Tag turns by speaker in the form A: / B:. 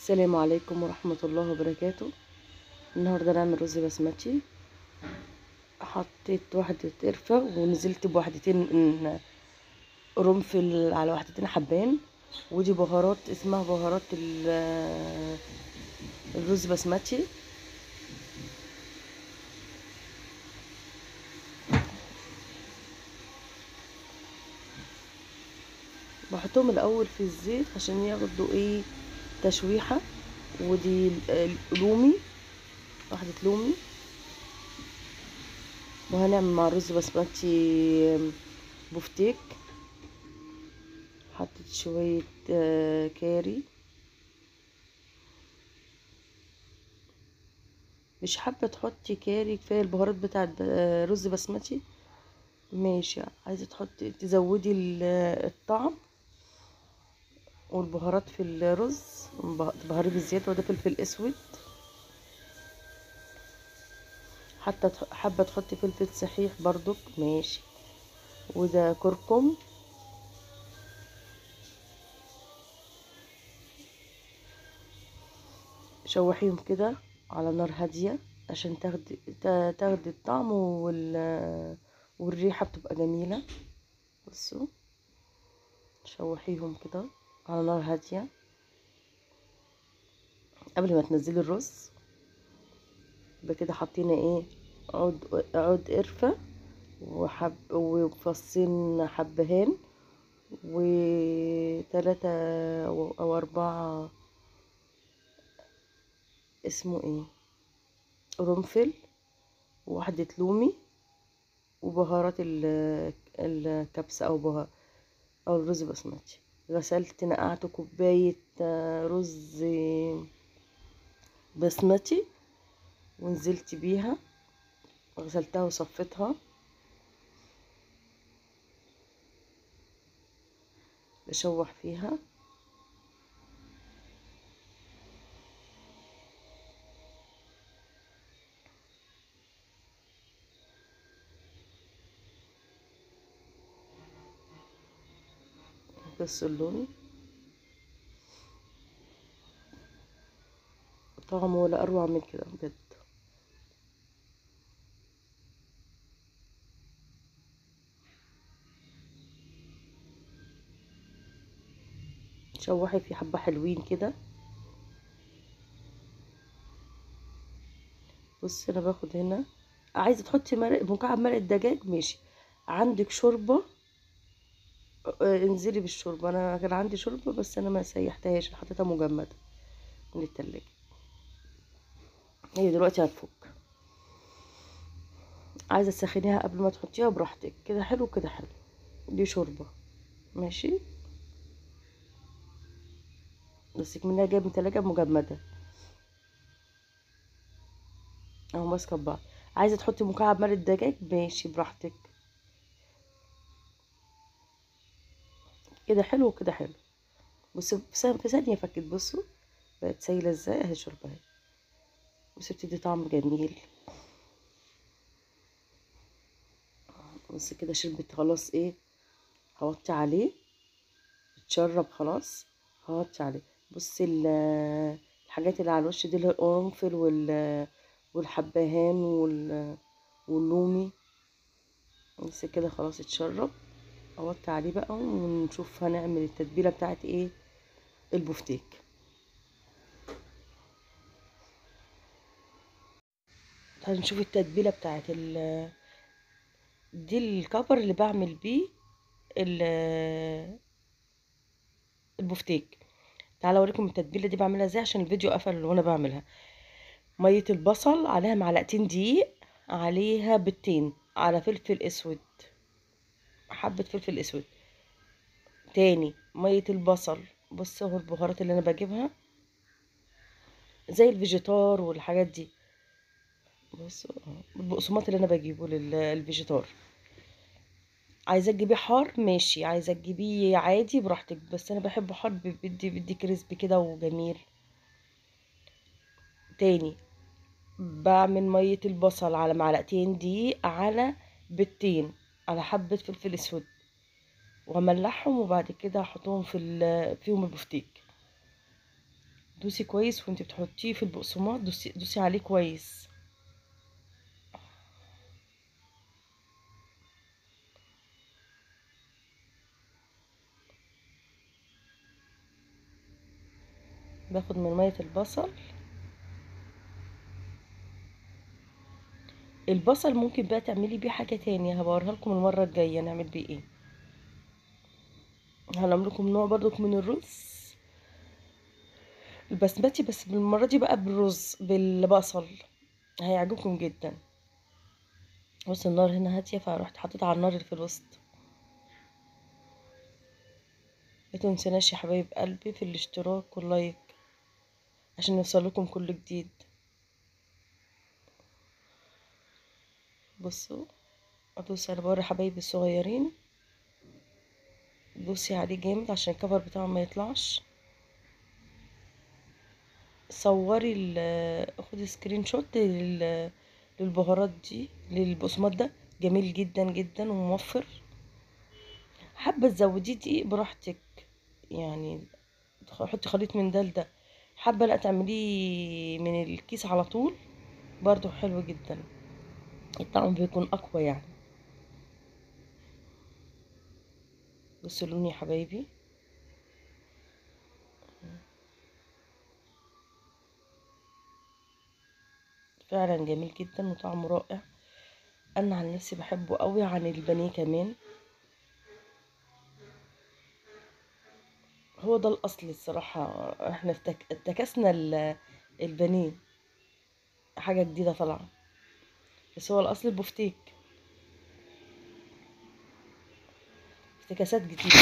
A: السلام عليكم ورحمة الله وبركاته. النهاردة نعمل رز بسمتي. حطيت واحدة قرفة ونزلت بواحدتين قرنفل على واحدتين حبان، ودي بهارات اسمها بهارات الرز بسمتي. بحطهم الاول في الزيت عشان ياخدوا تشويحة. ودي لومي، واحدة لومي. وهنعمل مع الرز بسمتي بفتيك. حطيت شوية كاري. مش حابة تحطي كاري، كفاية البهارات بتاع رز بسمتي. ماشي، عايزة تحطي تزودي الطعم والبهارات في الرز، تبهري بالزيت. وده فلفل اسود. حتى حابة تحطي فلفل صحيح برضك ماشي. وده كركم. شوحيهم كده على نار هادية عشان تاخدي الطعم والريحة بتبقى جميلة. بصوا، شوحيهم كده على نار هادية قبل ما تنزلي الرز. بكده حطينا عود قرفة وفصين حبهان وتلاتة او 4 اسمه قرنفل، وواحدة لومي، وبهارات الكبسة او الرز بسمتي. غسلت نقعت كوباية رز بسمتي ونزلت بيها، غسلتها وصفتها. بشوح فيها. بس اللون طعمه ولا اروع من كده بجد. شوحي في حبة حلوين كده. بصي انا باخد هنا، عايزه تحطي مكعب مرق دجاج ماشي. عندك شوربه، انزلي بالشوربه. انا كان عندي شوربه بس انا ما سيحتهاش، حطيتها مجمده من التلاجة. هي دلوقتي هتفك. عايزه تسخنيها قبل ما تحطيها براحتك، كده حلو كده حلو. دي شوربه ماشي، بس منها جايه من التلاجة مجمده اهو ماسكه ببعض. عايزه تحطي مكعب مرق دجاج ماشي براحتك، كده حلو وكده حلو. بصوا في ثانيه فكت. بصوا بقت سايله ازاي اهي شوربه اهي. بصي بتدي طعم جميل. بص كده شربت خلاص. هوطي عليه، اتشرب خلاص. هوطي عليه. بص الحاجات اللي على الوش دي اللي هي القرنفل والحبهان واللومي. بس كده خلاص اتشرب. اوطي عليه بقى ونشوف هنعمل التتبيله بتاعت البفتيك. هنشوف التتبيله بتاعت دي الكفر اللي بعمل بيه البفتيك. تعالى اوريكم التتبيله دي بعملها ازاي عشان الفيديو قفل وانا بعملها. ميه البصل عليها معلقتين دقيق، عليها بيضتين، على فلفل اسود، حبه فلفل اسود. تاني ميه البصل. بص اهو البهارات اللي انا بجيبها زي الفيجيتار والحاجات دي. بص البقسماط اللي انا بجيبه للفيجيتار. عايزه تجيبيه حار ماشي، عايزه تجيبيه عادي براحتك، بس انا بحبه حار، بدي كريسبي كده وجميل. تاني بعمل ميه البصل على معلقتين دقيق، على بيضتين، على حبه فلفل اسود، واملحهم وبعد كده احطهم فيهم البفتيك. دوسي كويس وانت بتحطيه في البقسماط، دوسي عليه كويس. باخد من ميه البصل. البصل ممكن بقى تعملي بيه حاجه تانية، هبوريها لكم المره الجايه نعمل بيه ايه. هنعمل لكم نوع برضك من الرز البسمتي، بس بالمره دي بقى بالرز بالبصل، هيعجبكم جدا. بص النار هنا هاديه، فرحت حطيتها على النار اللي في الوسط. متنسوناش يا حبايب قلبي في الاشتراك واللايك عشان يوصلكم كل جديد. بصوا ادوس، انا بوري حبايبي الصغيرين، دوسي عليه جامد عشان الكفر بتاعه ما يطلعش. صوري خدي سكرين شوت للبهارات دي، للبقسماط ده جميل جدا جدا وموفر. حابه تزوديه دقيق براحتك، يعني حطي خليط من ده لده. حابه لا تعمليه من الكيس على طول، برضو حلو جدا، الطعم بيكون اقوى يعني. بصوا لوني يا حبايبي، فعلا جميل جدا وطعمه رائع. انا عن نفسي بحبه قوي عن البانيه كمان. هو ده الاصل الصراحه، احنا افتكسنا البانيه، حاجه جديده طالعه، بس هو الاصل البفتيك، افتكاسات جديده.